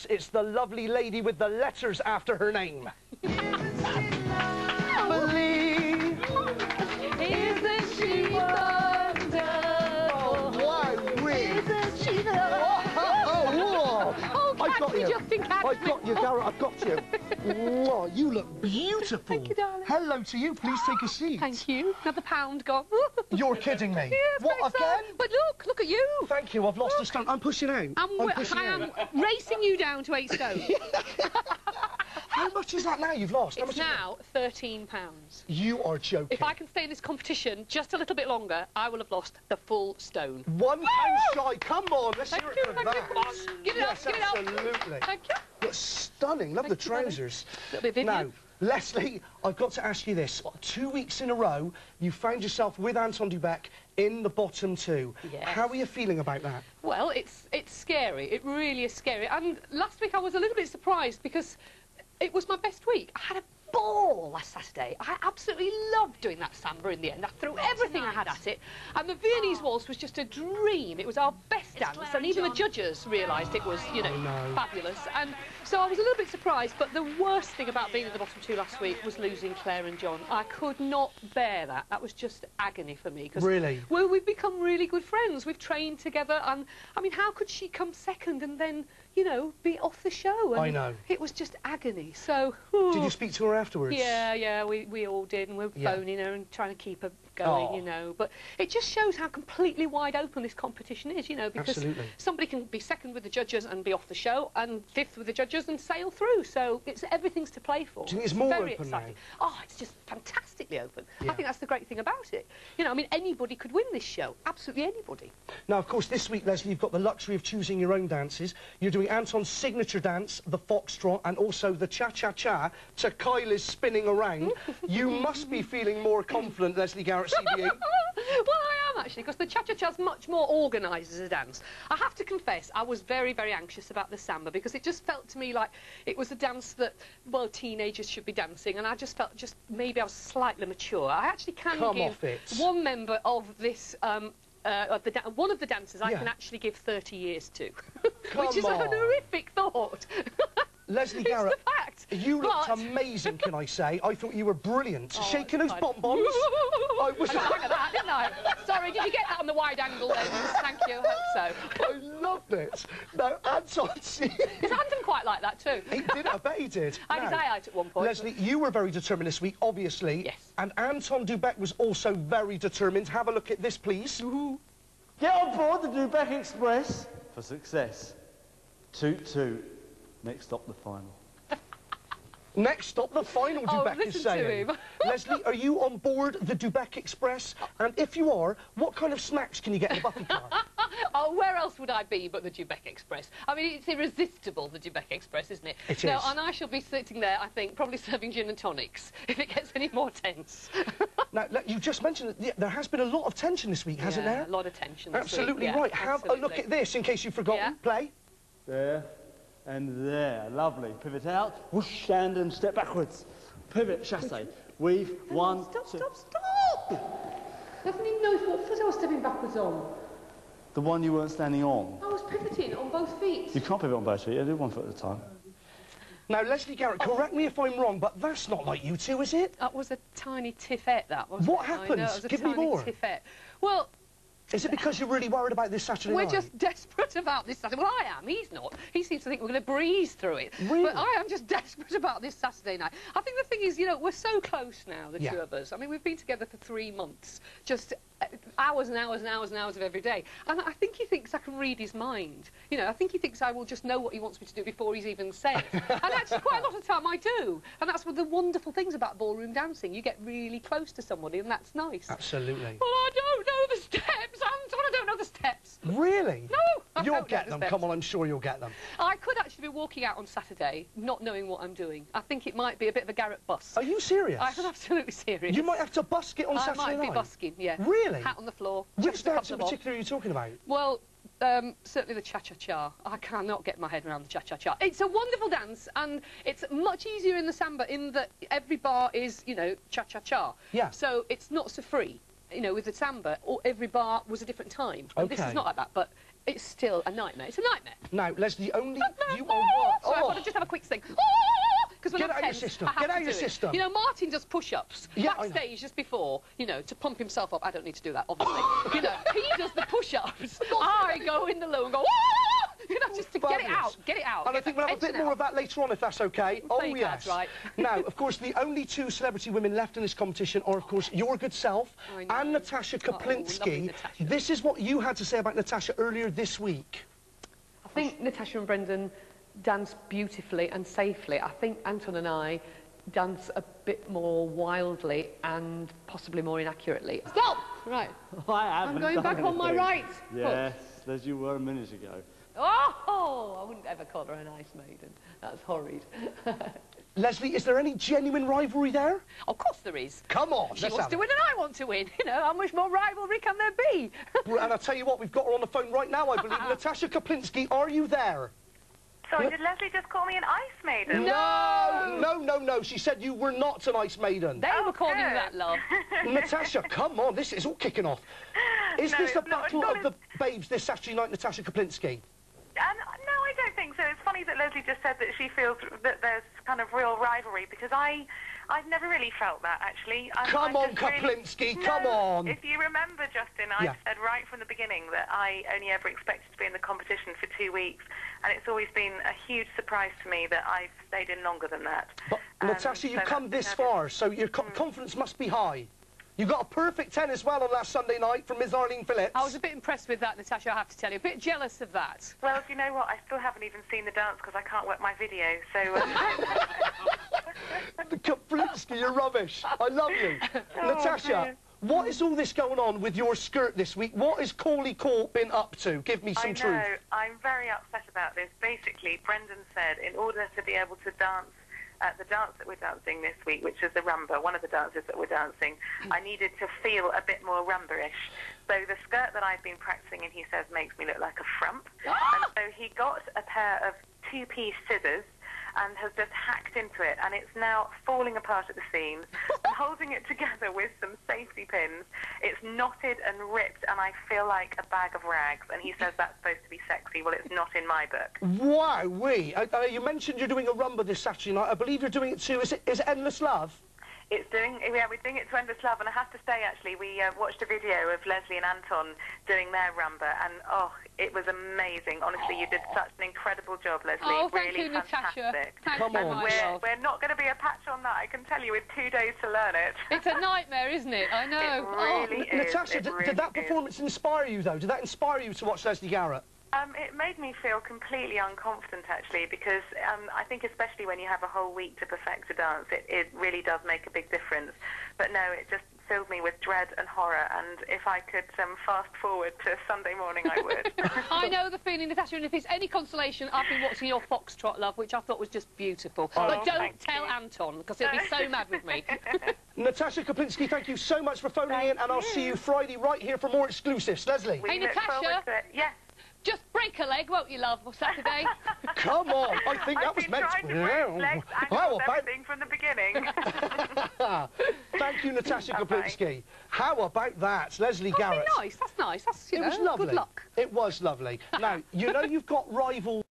It's the lovely lady with the letters after her name. Believe. Isn't she wonderful? Oh, wow, Isn't she the... I got you. Just in catch I got you, Garrett. I got you. Whoa, you look beautiful. Thank you, darling. Hello to you. Please take a seat. Thank you. Another pound gone. You're kidding me. Yes, what again? So. But look at you. Thank you. I've lost a stone. I'm pushing out. I am racing you down to 8 stone. How much is that now you've lost? It's now £13. You are joking. If I can stay in this competition just a little bit longer, I will have lost the full stone. £1 shy. Come on, let's hear it for that. Give it up, give it up. Absolutely. Thank you. You're stunning. Love the trousers. Now, Leslie, I've got to ask you this. 2 weeks in a row, you found yourself with Anton du Beke in the bottom 2. Yes. How are you feeling about that? Well, it's scary. It really is scary. And last week I was a little bit surprised because it was my best week. I had a ball last Saturday. I absolutely loved doing that samba in the end. I threw everything I had at it. And the Viennese waltz was just a dream. It was our best dance. And even the judges realised it was, you know, fabulous. And so I was a little bit surprised. But the worst thing about being at the bottom 2 last week was losing Claire and John. I could not bear that. That was just agony for me. Really? Well, we've become really good friends. We've trained together. And, I mean, how could she come second and then, you know, be off the show? And I know. It was just agony. So... Did you speak to her afterwards? Yeah, we all did, and we were phoning her and trying to keep her going, you know. But it just shows how completely wide open this competition is, you know, because somebody can be second with the judges and be off the show, and 5th with the judges and sail through. So everything's to play for. Do you think it's more very open exciting. now? Oh, it's just fantastically open. I think that's the great thing about it. You know, I mean, anybody could win this show. Absolutely anybody. Now, of course, this week, Leslie, you've got the luxury of choosing your own dances. You're doing Anton's signature dance, the foxtrot, and also the cha-cha-cha to Kylie's spinning around. You must be feeling more confident, Lesley Garrett SCD. Well, I am actually, because the cha-cha-cha's much more organised as a dance. I have to confess, I was very, very anxious about the samba because it just felt to me like it was a dance that, well, teenagers should be dancing, and I just felt maybe I was slightly mature. I actually can give one member of this one of the dancers I can actually give 30 years to, which is a horrific thought. Leslie Garrett, you looked amazing, can I say? I thought you were brilliant. Shaking those bonbons. I was like that, didn't I? Sorry, did you get that on the wide angle lens? Thank you, I hope so. I loved it. Now, Anton... Is Anton quite like that too? He did, I bet he did. I did at one point. Leslie, you were very determined this week, obviously. Yes. And Anton du Beke was also very determined. Have a look at this, please. Get on board the du Beke Express for success. Toot toot. Next stop, the final. Next stop, the final, du Beke is saying. Leslie, are you on board the du Beke Express? And if you are, what kind of snacks can you get in the buffet car? Oh, where else would I be but the du Beke Express? I mean, it's irresistible, the du Beke Express, isn't it? It is. And I shall be sitting there, I think, probably serving gin and tonics, if it gets any more tense. Now, you just mentioned that there has been a lot of tension this week, hasn't there? A lot of tension this Absolutely week. right. Have a look at this, in case you've forgotten. Play. There. And there, lovely. Pivot out, whoosh, stand and step backwards. Pivot, chasse. Weave, one, Stop! Doesn't even know what foot I was stepping backwards on. The one you weren't standing on. I was pivoting on both feet. You can't pivot on both feet, you do one foot at a time. Now, Lesley Garrett, correct me if I'm wrong, but that's not like you two, is it? That was a tiny tiffette, that was. What happened? Give me more. Tiffette. Well... Is it because you're really worried about this Saturday night? We're just desperate about this Saturday. Well, I am. He's not. He seems to think we're going to breeze through it. Really? But I am just desperate about this Saturday night. I think the thing is, you know, we're so close now, the two of us. I mean, we've been together for 3 months, just hours and hours and hours and hours of every day. And I think he thinks I can read his mind. You know, I think he thinks I will just know what he wants me to do before he's even said. And actually, quite a lot of the time I do. And that's one of the wonderful things about ballroom dancing. You get really close to somebody, and that's nice. Absolutely. Well, I don't know the steps, Anton. I don't know the steps. Really? No, You'll get them. Come on, I'm sure you'll get them. I could actually be walking out on Saturday not knowing what I'm doing. I think it might be a bit of a Garrett busk. Are you serious? I'm absolutely serious. You might have to busk it on Saturday night. I might be busking, yeah. Really? Hat on the floor. Which dance in particular are you talking about? Well, certainly the cha-cha-cha. I cannot get my head around the cha-cha-cha. It's a wonderful dance, and it's much easier in the samba in that every bar is, you know, cha-cha-cha. Yeah. So it's not so free. You know, with the samba, every bar was a different time. And this is not like that, but It's still a nightmare. It's a nightmare. Now, Lesley, only you are Sorry, what? I've got to just have a quick thing. Because when Get I'm out your tense, system. I have Get to out your do it. system. You know, Martin does push-ups Yeah, I know. backstage just before, you know, to pump himself up. I don't need to do that, obviously. You know, he does the push-ups. I go in the loo and go, you know, just to get it out, get it out. And I think we'll have a bit more of that later on, if that's okay. Oh, Thank you, yes. that's right. Now, of course, the only two celebrity women left in this competition are, of course, your good self I know. and Natasha lovely Kaplinsky. Natasha. This is what you had to say about Natasha earlier this week. I think Natasha and Brendan dance beautifully and safely. I think Anton and I dance a bit more wildly and possibly more inaccurately. Stop! Right. I'm going back on my right. Yes, as you were a minute ago. Oh, I wouldn't ever call her an ice maiden. That's horrid. Lesley, is there any genuine rivalry there? Of course there is. Come on, She let's wants have to it. win and I want to win. You know, how much more rivalry can there be? And I'll tell you what, we've got her on the phone right now, I believe. Natasha Kaplinsky, are you there? Sorry, did Lesley just call me an ice maiden? No. She said you were not an ice maiden. They were calling you that, love. Natasha, come on, this is all kicking off. Is No, this the it's not- battle it's of not the babes this Saturday night, Natasha Kaplinsky? No, I don't think so. It's funny that Lesley just said that she feels that there's kind of real rivalry, because I've never really felt that, actually. Come on, just really- Kaplinsky, No, come on. If you remember, Justin, I Yeah. said right from the beginning that I only ever expected to be in the competition for 2 weeks, and it's always been a huge surprise to me that I've stayed in longer than that. But, Natasha, so you've come that's this been far, so your confidence must be high. You got a perfect 10 as well on last Sunday night from Ms. Arlene Phillips. I was a bit impressed with that, Natasha, I have to tell you. A bit jealous of that. Well, do you know what? I still haven't even seen the dance because I can't work my video, so... Kaplinsky, you're rubbish. I love you. Natasha, dear. what is all this going on with your skirt this week? What has Corley Court been up to? Give me some I know. truth. I'm very upset about this. Basically, Brendan said in order to be able to dance at the dance that we're dancing this week, which is the rumba, one of the dances that we're dancing, I needed to feel a bit more rumba-ish. So the skirt that I've been practicing in, he says, makes me look like a frump. And so he got a pair of two-piece scissors and has just hacked into it, and it's now falling apart at the seams. I'm holding it together with some safety pins. It's knotted and ripped, and I feel like a bag of rags. And he says that's supposed to be sexy. Well, it's not in my book. Wow-wee. You mentioned you're doing a rumba this Saturday night. I believe you're doing it too. Is it Endless Love? We're doing it to Endless Love, and I have to say, actually, we watched a video of Lesley and Anton doing their rumba, and, oh, it was amazing. Honestly, you did such an incredible job, Lesley. Oh, thank really you, Natasha. fantastic. Thank Come you, on. my love. We're not going to be a patch on that, I can tell you, with 2 days to learn it. It's a nightmare, isn't it? I know. It really is. Natasha, It did really that is. performance inspire you, though? Did that inspire you to watch Lesley Garrett? It made me feel completely unconfident, actually, because I think especially when you have a whole week to perfect a dance, it really does make a big difference. But no, it just filled me with dread and horror, and if I could fast forward to Sunday morning, I would. I know the feeling, Natasha, and if it's any consolation, I've been watching your Foxtrot, love, which I thought was just beautiful. Oh, but don't thank tell you. Anton, because he'll be so mad with me. Natasha Kaplinsky, thank you so much for phoning in, and I'll see you Friday right here for more exclusives. Lesley? We Hey, look Natasha. forward to it. Yes. Just break a leg, won't you, love, for Saturday? Come on, I think that I've was been meant trying to to... break legs, How ankles, about... everything from the beginning. Thank you, Natasha Bye-bye. Kaplinsky. How about that, Lesley That'd Garrett? be nice, that's nice. That's, you It know, was lovely. good luck. It was lovely. Now, you know you've got rival